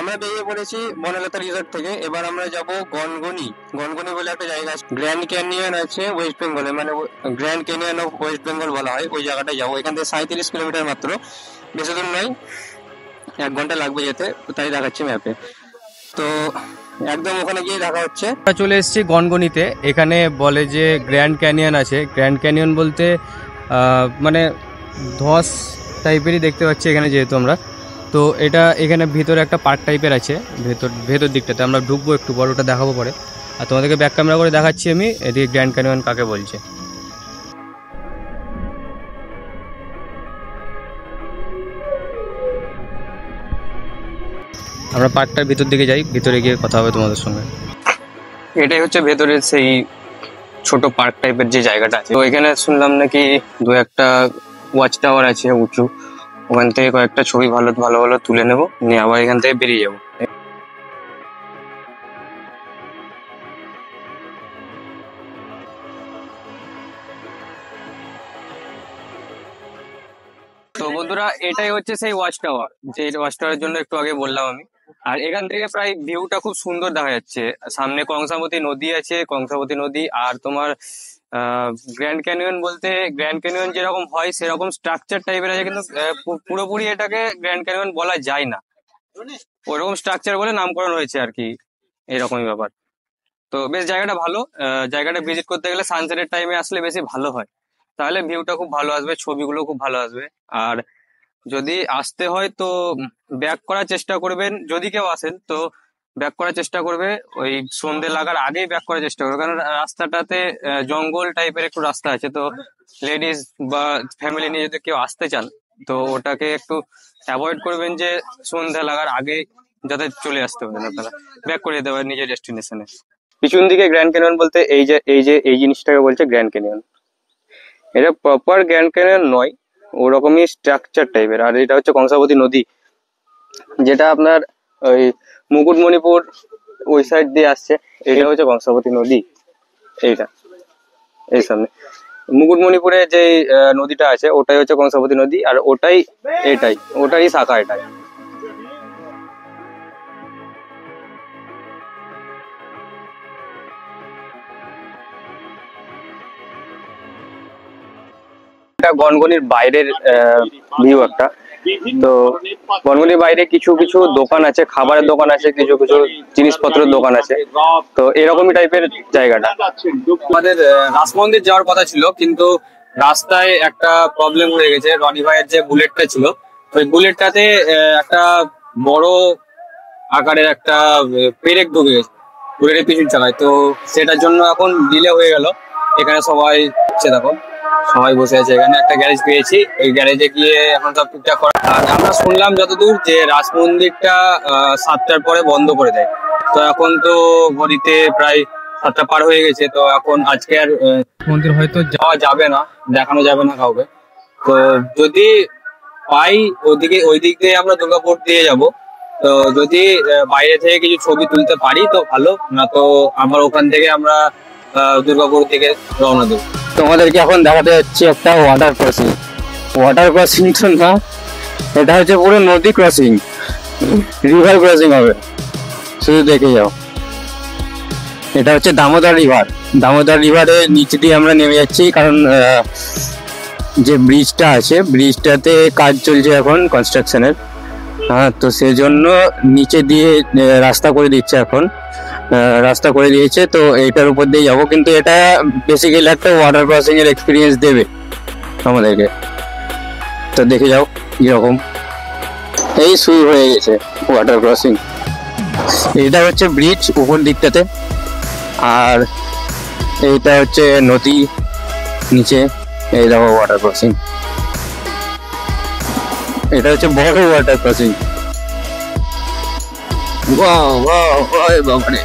আমরা বেরিয়ে পড়েছি বনলতা রিসর্ট থেকে। এবার আমরা যাব গনগনি। গনগনি বলে একটা জায়গা আছে, গ্র্যান্ড ক্যানিয়ন আছে ওয়েস্ট বেঙ্গলে, মানে grand canyon of West Bengal বলা হয়। ওই জায়গাটায় যাবো, এখান থেকে 37 কিলোমিটার মাত্র, বেশি দূর নয়, 1 ঘন্টা লাগবে যেতে, তাই দেখাচ্ছি ম্যাপে। তো একদম ওখানে গিয়ে দেখা হচ্ছে। আমরা চলে এসেছি গনগনিতে। এখানে বলে যে গ্র্যান্ড ক্যানিয়ন আছে। গ্র্যান্ড ক্যানিয়ন বলতে মানে ধস টাইপেরই দেখতে পাচ্ছি এখানে যেহেতু আমরা। তো এটা এখানে ভিতরে একটা পার্ক টাইপের আছে, ভেতর দিকটাতে আমরা ঢুকবো একটু পর, ওটা দেখাবো পরে। আর তোমাদেরকে ব্যাক ক্যামেরা করে দেখাচ্ছি আমি এদিকে গ্র্যান্ড ক্যানিয়ন কাকে বলছে। আমরা পার্কটার ভিতর দিকে যাই, ভিতরে গিয়ে কথা হবে তোমাদের সঙ্গে। এটাই হচ্ছে ভেতরের সেই ছোট পার্ক টাইপের যে জায়গাটা আছে। তো এখানে শুনলাম নাকি 2-1টা ওয়াচ টাওয়ার আছে উঁচু, ওখান থেকে কয়েকটা ছবি ভালো ভালো তুলে নেবো, নিয়ে আবার এখান থেকে বেরিয়ে যাবো। তো বন্ধুরা, এটাই হচ্ছে সেই ওয়াচ টাওয়ার, যে ওয়াচ টাওয়ারের জন্য একটু আগে বললাম আমি। আর এখান থেকে প্রায় ভিউটা খুব সুন্দর দেখা যাচ্ছে। সামনে কংসাবতী নদী আছে, কংসাবতী নদী। আর তোমার গ্র্যান্ড ক্যানিয়ন বলতে, গ্র্যান্ড ক্যানিয়ন যেরকম হয় সেরকম স্ট্রাকচার টাইপের আছে, কিন্তু পুরোপুরি এটাকে গ্র্যান্ড ক্যানিয়ন বলা যায় না, ওইরকম স্ট্রাকচার বলে নামকরণ হয়েছে আর কি, এরকমই ব্যাপার। তো বেশ জায়গাটা ভালো। জায়গাটা ভিজিট করতে গেলে সানসেটের টাইমে আসলে বেশি ভালো হয়, তাহলে ভিউটা খুব ভালো আসবে, ছবিগুলো খুব ভালো আসবে। আর যদি আসতে হয় তো ব্যাক করার চেষ্টা করবেন, যদি কেউ আসেন তো ব্যাক করার চেষ্টা করবে, ওই সন্ধে লাগার আগেই ব্যাক করার চেষ্টা করবে, কারণ রাস্তাটাতে জঙ্গল টাইপের একটু রাস্তা আছে। তো লেডিস বা ফ্যামিলি নিয়ে যদি কেউ আসতে চান তো ওটাকে একটু অ্যাভয়েড করবেন, যে সন্ধে লাগার আগে যাতে চলে আসতে পারেন, আপনারা ব্যাক করে যেতে পারেন নিজের ডেস্টিনেশনে। পিছন দিকে গ্র্যান্ড ক্যানিয়ন বলতে এই জিনিসটাকে বলছে গ্র্যান্ড ক্যানিয়ন। এটা প্রপার গ্র্যান্ড ক্যানিয়ন নয়, ওরকমই স্ট্রাকচার টাইপের। আর এটা হচ্ছে কংসাবতী নদী, যেটা আপনার ওই মুকুটমণিপুর ওই সাইড দিয়ে আসছে। এটা হচ্ছে কংসাবতী নদী, এইটা এই সামনে মুকুটমণিপুরে যে নদীটা আছে ওটাই হচ্ছে কংসাবতী নদী, আর ওটারই শাখা এটাই। গনগনির বাইরের ভিউ একটা। তো গনগনির বাইরে কিছু কিছু দোকান আছে, খাবারের দোকান আছে, কিছু কিছু জিনিসপত্রের দোকান আছে। তো এরকমই টাইপের জায়গাটা। আমাদের রাস মন্দির যাওয়ার কথা ছিল, কিন্তু রাস্তায় একটা প্রবলেম হয়ে গেছে। রনি ভাইয়ের যে বুলেটটা ছিল, ওই বুলেটটাতে একটা বড় আকারের একটা পেরেক ঢুকে গেছে বুলেটের পিছন চালায়। তো সেটার জন্য এখন ডিলে হয়ে গেল। এখানে সবাই দেখো, সবাই বসে আছে। এখানে একটা গ্যারেজ পেয়েছি, ওই গ্যারেজে গিয়ে এখন সব ঠিকঠাক করা। আর আমরা শুনলাম যতদূর যে রাস মন্দিরটা 7টার পরে বন্ধ করে দেয়। তো এখন তো ঘড়িতে প্রায় 7টা পার হয়ে গেছে। তো এখন আজকে আর মন্দির হয়তো যাওয়া যাবে না, দেখানো যাবে না কাউকে। তো যদি পাই ওই দিক দিয়ে আমরা দুর্গাপুর দিয়ে যাব। তো যদি বাইরে থেকে কিছু ছবি তুলতে পারি তো ভালো, না তো আবার ওখান থেকে আমরা দুর্গাপুর থেকে রওনা দেবো। তোমাদেরকে এখন দেখাতে যাচ্ছি একটা ওয়াটার ক্রসিং। ওয়াটার ক্রসিং তো না, এটা হচ্ছে পুরো নদী ক্রসিং, রিভার ক্রসিং হবে, শুধু দেখে যাও। এটা হচ্ছে দামোদর রিভার। দামোদর রিভারের নিচ দিয়ে আমরা নেমে যাচ্ছি, কারণ যে ব্রিজটা আছে ব্রিজটাতে কাজ চলছে এখন কনস্ট্রাকশনের। হ্যাঁ, তো সেজন্য নিচে দিয়ে রাস্তা করে দিচ্ছে এখন, রাস্তা করে দিয়েছে। তো এইটার উপর দিয়ে যাবো, কিন্তু এটা বেসিক্যালি একটা ওয়াটার ক্রসিং এর এক্সপিরিয়েন্স দেবে আমাদেরকে। তো দেখে যাও কিরকম। এই শুরু হয়ে গেছে ওয়াটার ক্রসিং। এটা হচ্ছে ব্রিজ উপর দিকটাতে, আর এইটা হচ্ছে নদী নিচে। এই দেখো ওয়াটার ক্রসিং, এটা হচ্ছে বড় ওয়াটার ক্রসিং। বাবারে বাবারে,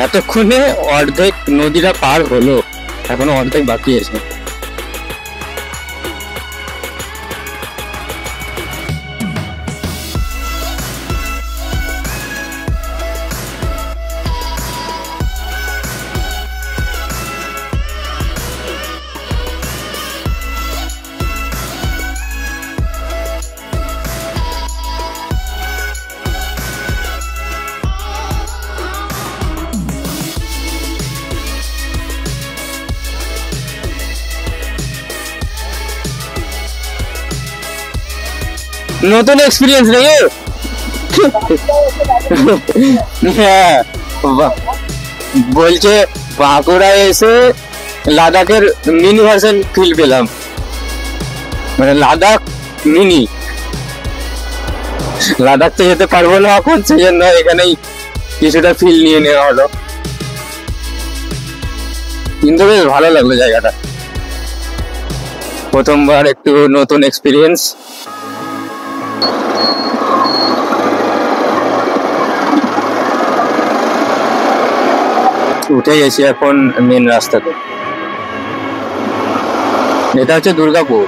এতক্ষণে অর্ধেক নদীটা পার হলো, এখনো অর্ধেক বাকি আছে। নতুন এক্সপিরিয়েন্স নেই? হ্যাঁ, বলছে বাঁকুড়ায় এসে লাদাখের মিনি ভার্সন ফিল পেলাম, মানে লাদাখ মিনি। লাদাখ তো যেতে পারবো না এখন, সেই জন্য এখানেই কিছুটা ফিল নিয়ে নেওয়া হলো। কিন্তু বেশ ভালো লাগলো জায়গাটা, প্রথমবার একটু নতুন এক্সপিরিয়েন্স। উঠে গেছি এখন মেন রাস্তাতে। এটা হচ্ছে দুর্গাপুর।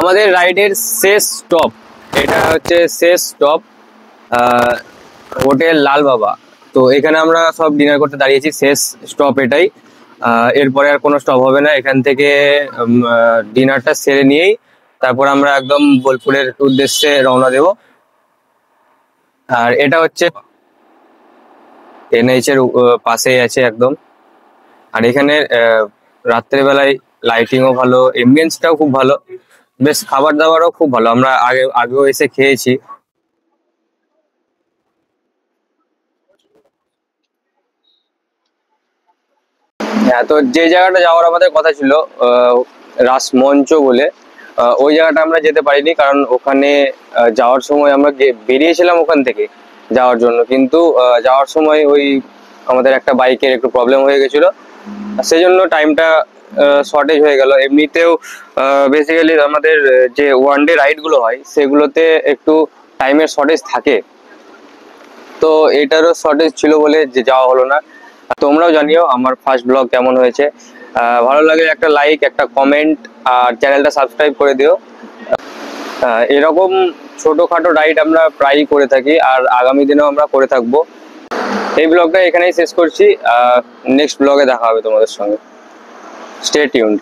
আমাদের রাইডের শেষ স্টপ, এটা হচ্ছে শেষ স্টপ হোটেল লাল বাবা। তো এখানে আমরা সব ডিনার করতে দাঁড়িয়েছি, শেষ স্টপ এটাই। এরপরে আর কোনো স্টপ হবে না, এখান থেকে ডিনারটা সেরে নিয়েই তারপর আমরা একদম বোলপুরের উদ্দেশ্যে রওনা দেব। আর এটা হচ্ছে NH এর পাশেই আছে একদম। আর এখানে রাত্রেবেলায় লাইটিংও ভালো, এমবিয়েন্সটাও খুব ভালো, বেশ খাবার দাবারও খুব ভালো। আমরা আগেও এসে খেয়েছি। হ্যাঁ, তো যে জায়গাটা যাওয়ার আমাদের কথা ছিল রাসমঞ্চ বলে, ওই জায়গাটা আমরা যেতে পারিনি, কারণ ওখানে যাওয়ার সময় আমরা বেরিয়েছিলাম ওখান থেকে যাওয়ার জন্য, কিন্তু যাওয়ার সময় ওই আমাদের একটা বাইকের একটু প্রবলেম হয়ে গেছিল, সেই জন্য টাইমটা শর্টেজ হয়ে গেল। এমনিতেও বেসিক্যালি আমাদের যে ওয়ান ডে রাইডগুলো হয় সেগুলোতে একটু টাইমের শর্টেজ থাকে, তো এটারও শর্টেজ ছিল বলে যে যাওয়া হলো না। তোমরাও জানিও আমার ফার্স্ট ব্লগ কেমন হয়েছে। ভালো লাগে একটা লাইক, একটা কমেন্ট, আর চ্যানেলটা সাবস্ক্রাইব করে দিও। এরকম ছোটখাটো রাইড আমরা প্রায়ই করে থাকি, আর আগামী দিনেও আমরা করে থাকবো। এই ব্লগটা এখানেই শেষ করছি, নেক্সট ব্লগে দেখা হবে তোমাদের সঙ্গে। Stay tuned.